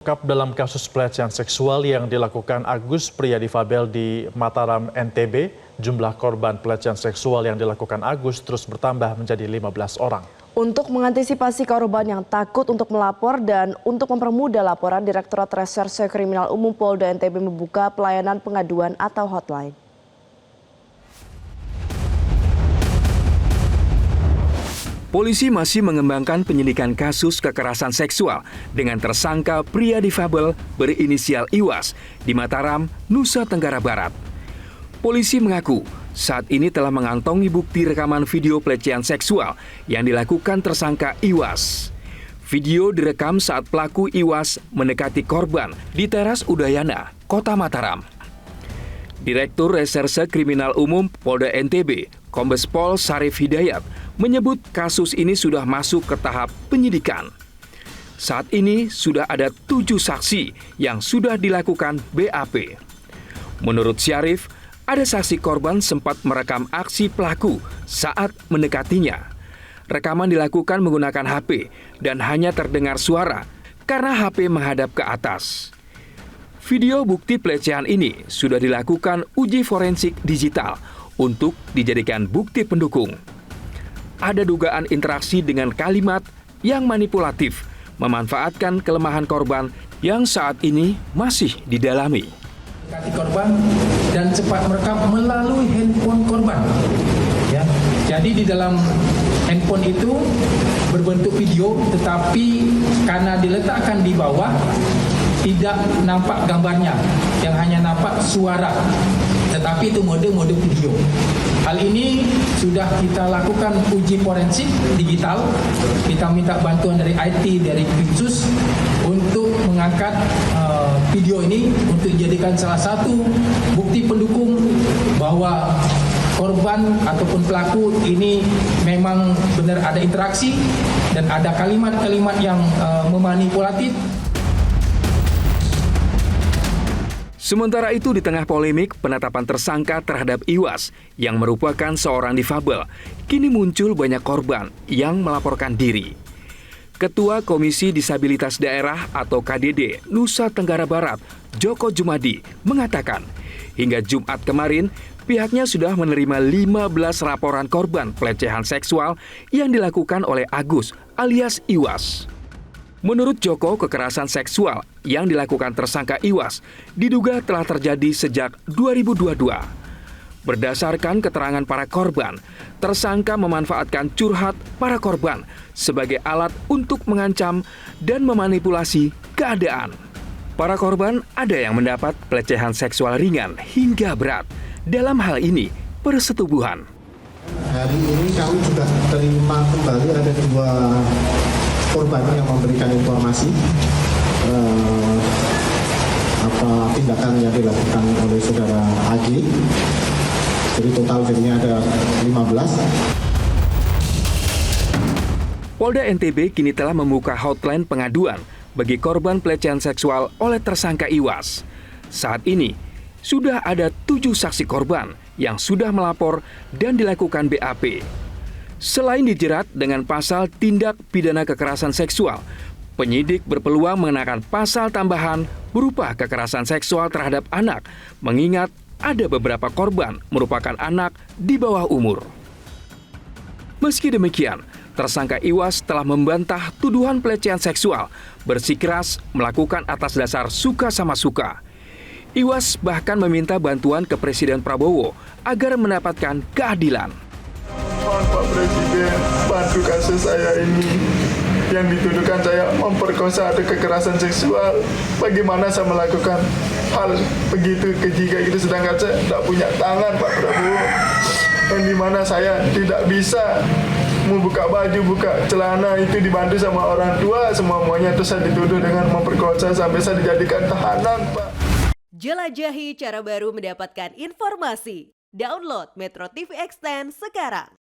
Terungkap dalam kasus pelecehan seksual yang dilakukan Agus, pria difabel di Mataram, NTB, jumlah korban pelecehan seksual yang dilakukan Agus terus bertambah menjadi 15 orang. Untuk mengantisipasi korban yang takut untuk melapor dan untuk mempermudah laporan, Direktorat Reserse Kriminal Umum Polda NTB membuka pelayanan pengaduan atau hotline. Polisi masih mengembangkan penyidikan kasus kekerasan seksual dengan tersangka pria difabel berinisial Iwas di Mataram, Nusa Tenggara Barat. Polisi mengaku saat ini telah mengantongi bukti rekaman video pelecehan seksual yang dilakukan tersangka Iwas. Video direkam saat pelaku Iwas mendekati korban di teras Udayana, Kota Mataram. Direktur Reserse Kriminal Umum Polda NTB, Kombes Pol Syarif Hidayat, menyebut kasus ini sudah masuk ke tahap penyidikan. Saat ini sudah ada 7 saksi yang sudah dilakukan BAP. Menurut Syarif, ada saksi korban sempat merekam aksi pelaku saat mendekatinya. Rekaman dilakukan menggunakan HP dan hanya terdengar suara karena HP menghadap ke atas. Video bukti pelecehan ini sudah dilakukan uji forensik digital untuk dijadikan bukti pendukung. Ada dugaan interaksi dengan kalimat yang manipulatif, memanfaatkan kelemahan korban yang saat ini masih didalami. Mendekati korban dan cepat merekam melalui handphone korban. Ya. Jadi di dalam handphone itu berbentuk video, tetapi karena diletakkan di bawah tidak nampak gambarnya, yang hanya nampak suara. Tetapi itu mode video. Hal ini sudah kita lakukan uji forensik digital. Kita minta bantuan dari IT, dari Krimsus untuk mengangkat video ini untuk dijadikan salah satu bukti pendukung bahwa korban ataupun pelaku ini memang benar ada interaksi dan ada kalimat-kalimat yang memanipulatif. Sementara itu, di tengah polemik penetapan tersangka terhadap Iwas yang merupakan seorang difabel, kini muncul banyak korban yang melaporkan diri. Ketua Komisi Disabilitas Daerah atau KDD Nusa Tenggara Barat, Joko Jumadi, mengatakan hingga Jumat kemarin pihaknya sudah menerima 15 laporan korban pelecehan seksual yang dilakukan oleh Agus alias Iwas. Menurut Joko, kekerasan seksual yang dilakukan tersangka Iwas diduga telah terjadi sejak 2022. Berdasarkan keterangan para korban, tersangka memanfaatkan curhat para korban sebagai alat untuk mengancam dan memanipulasi keadaan. Para korban ada yang mendapat pelecehan seksual ringan hingga berat. Dalam hal ini, persetubuhan. Hari ini kami juga terima kembali ada 2 korban yang memberikan informasi tindakan yang dilakukan oleh saudara AG. Jadi total jadinya ada 15. Polda NTB kini telah membuka hotline pengaduan bagi korban pelecehan seksual oleh tersangka Iwas. Saat ini sudah ada 7 saksi korban yang sudah melapor dan dilakukan BAP. Selain dijerat dengan pasal tindak pidana kekerasan seksual, penyidik berpeluang mengenakan pasal tambahan berupa kekerasan seksual terhadap anak, mengingat ada beberapa korban merupakan anak di bawah umur. Meski demikian, tersangka Iwas telah membantah tuduhan pelecehan seksual, bersikeras melakukan atas dasar suka sama suka. Iwas bahkan meminta bantuan ke Presiden Prabowo agar mendapatkan keadilan. Mohon Pak Presiden bantu kasus saya ini yang dituduhkan saya memperkosa atau kekerasan seksual. Bagaimana saya melakukan hal begitu keji kayak gitu sedangkan saya tidak punya tangan Pak Prabowo, yang dimana saya tidak bisa membuka baju, buka celana itu dibantu sama orang tua semuanya, terus saya dituduh dengan memperkosa sampai saya dijadikan tahanan Pak. Jelajahi cara baru mendapatkan informasi. Download Metro TV Extend sekarang.